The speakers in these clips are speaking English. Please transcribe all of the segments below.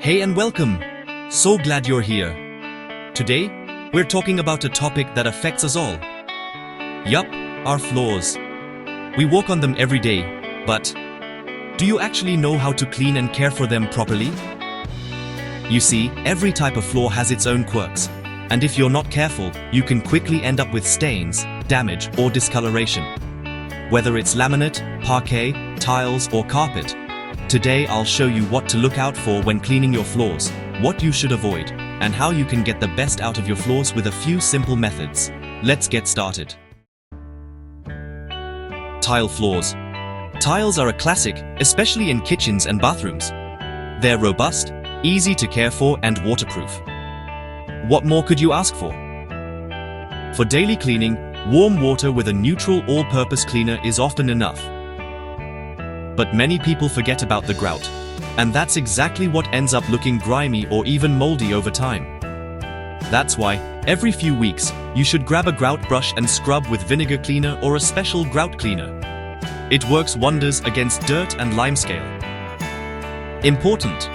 Hey and welcome! So glad you're here. Today, we're talking about a topic that affects us all. Yup, our floors. We walk on them every day, but do you actually know how to clean and care for them properly? You see, every type of floor has its own quirks, and if you're not careful, you can quickly end up with stains, damage, or discoloration. Whether it's laminate, parquet, tiles, or carpet, today I'll show you what to look out for when cleaning your floors, what you should avoid, and how you can get the best out of your floors with a few simple methods. Let's get started. Tile floors. Tiles are a classic, especially in kitchens and bathrooms. They're robust, easy to care for, and waterproof. What more could you ask for? For daily cleaning, warm water with a neutral all-purpose cleaner is often enough. But many people forget about the grout, and that's exactly what ends up looking grimy or even moldy over time. That's why, every few weeks, you should grab a grout brush and scrub with vinegar cleaner or a special grout cleaner. It works wonders against dirt and limescale. Important: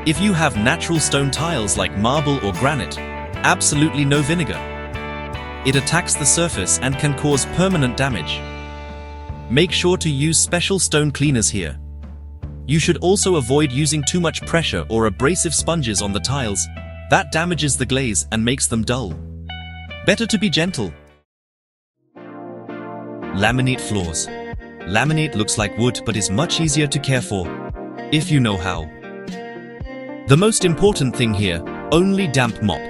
if you have natural stone tiles like marble or granite, absolutely no vinegar. It attacks the surface and can cause permanent damage. Make sure to use special stone cleaners here. You should also avoid using too much pressure or abrasive sponges on the tiles. That damages the glaze and makes them dull. Better to be gentle. Laminate floors. Laminate looks like wood but is much easier to care for, if you know how. The most important thing here, only damp mop.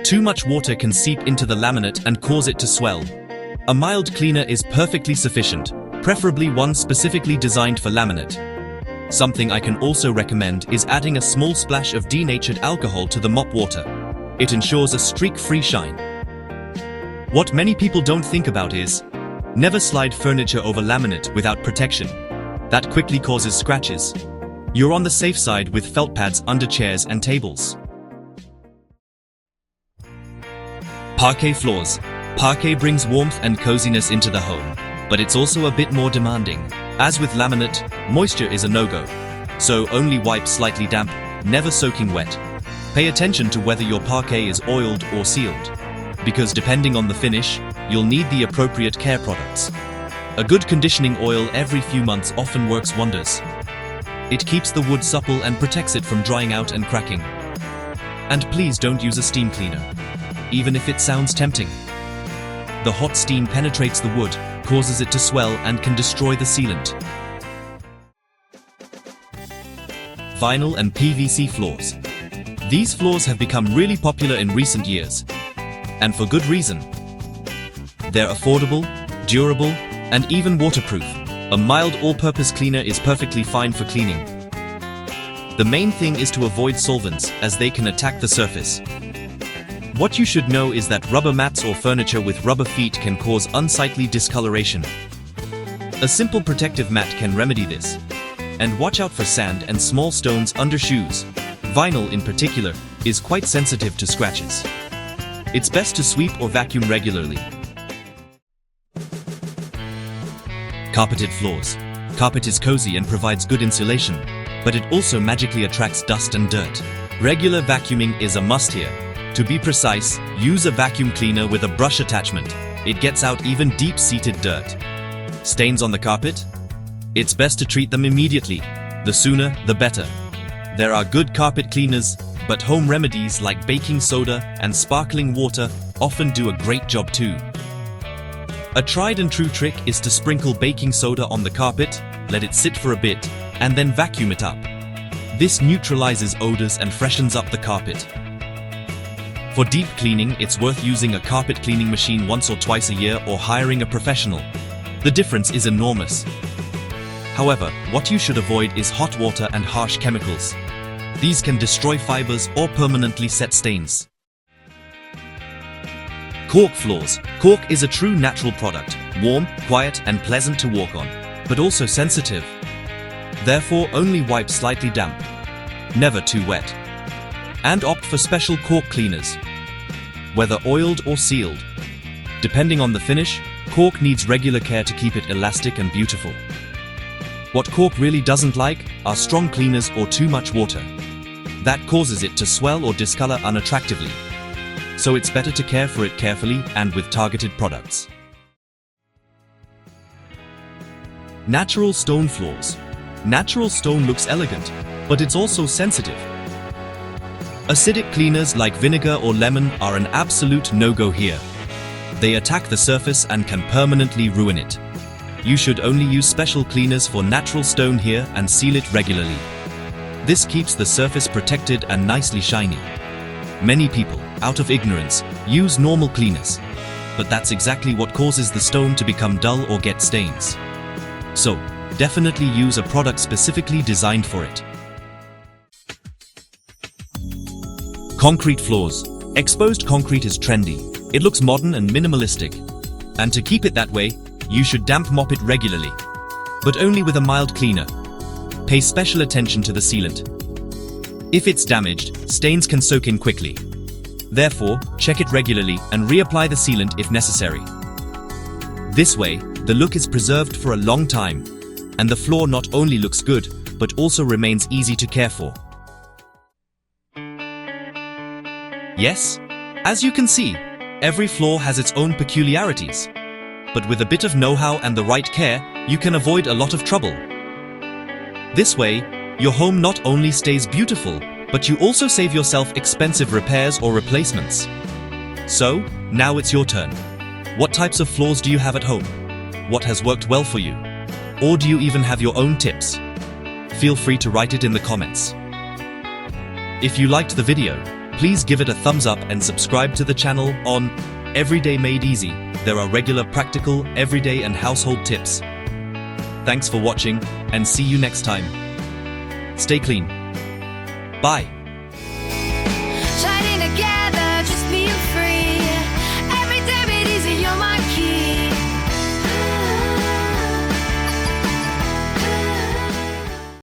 Too much water can seep into the laminate and cause it to swell. A mild cleaner is perfectly sufficient, preferably one specifically designed for laminate. Something I can also recommend is adding a small splash of denatured alcohol to the mop water. It ensures a streak-free shine. What many people don't think about is, never slide furniture over laminate without protection. That quickly causes scratches. You're on the safe side with felt pads under chairs and tables. Parquet floors. Parquet brings warmth and coziness into the home, but it's also a bit more demanding. As with laminate, moisture is a no-go. So only wipe slightly damp, never soaking wet. Pay attention to whether your parquet is oiled or sealed, because depending on the finish, you'll need the appropriate care products. A good conditioning oil every few months often works wonders. It keeps the wood supple and protects it from drying out and cracking. And please don't use a steam cleaner, even if it sounds tempting. The hot steam penetrates the wood, causes it to swell, and can destroy the sealant. Vinyl and PVC floors. These floors have become really popular in recent years, and for good reason. They're affordable, durable, and even waterproof. A mild all-purpose cleaner is perfectly fine for cleaning. The main thing is to avoid solvents, as they can attack the surface. What you should know is that rubber mats or furniture with rubber feet can cause unsightly discoloration. A simple protective mat can remedy this. And watch out for sand and small stones under shoes. Vinyl, in particular, is quite sensitive to scratches. It's best to sweep or vacuum regularly. Carpeted floors. Carpet is cozy and provides good insulation, but it also magically attracts dust and dirt. Regular vacuuming is a must here. To be precise, use a vacuum cleaner with a brush attachment. It gets out even deep-seated dirt. Stains on the carpet? It's best to treat them immediately. The sooner, the better. There are good carpet cleaners, but home remedies like baking soda and sparkling water often do a great job too. A tried and true trick is to sprinkle baking soda on the carpet, let it sit for a bit, and then vacuum it up. This neutralizes odors and freshens up the carpet. For deep cleaning, it's worth using a carpet cleaning machine once or twice a year or hiring a professional. The difference is enormous. However, what you should avoid is hot water and harsh chemicals. These can destroy fibers or permanently set stains. Cork floors. Cork is a true natural product, warm, quiet, and pleasant to walk on, but also sensitive. Therefore, only wipe slightly damp, never too wet. And opt for special cork cleaners, whether oiled or sealed. Depending on the finish, cork needs regular care to keep it elastic and beautiful. What cork really doesn't like are strong cleaners or too much water. That causes it to swell or discolor unattractively. So it's better to care for it carefully and with targeted products. Natural stone floors. Natural stone looks elegant, but it's also sensitive. Acidic cleaners like vinegar or lemon are an absolute no-go here. They attack the surface and can permanently ruin it. You should only use special cleaners for natural stone here and seal it regularly. This keeps the surface protected and nicely shiny. Many people, out of ignorance, use normal cleaners, but that's exactly what causes the stone to become dull or get stains. So, definitely use a product specifically designed for it. Concrete floors. Exposed concrete is trendy. It looks modern and minimalistic. And to keep it that way, you should damp mop it regularly, but only with a mild cleaner. Pay special attention to the sealant. If it's damaged, stains can soak in quickly. Therefore, check it regularly and reapply the sealant if necessary. This way, the look is preserved for a long time, and the floor not only looks good, but also remains easy to care for. Yes, as you can see, every floor has its own peculiarities. But with a bit of know-how and the right care, you can avoid a lot of trouble. This way, your home not only stays beautiful, but you also save yourself expensive repairs or replacements. So, now it's your turn. What types of floors do you have at home? What has worked well for you? Or do you even have your own tips? Feel free to write it in the comments. If you liked the video, please give it a thumbs up and subscribe to the channel. On Everyday Made Easy, there are regular practical, everyday and household tips. Thanks for watching and see you next time. Stay clean. Bye.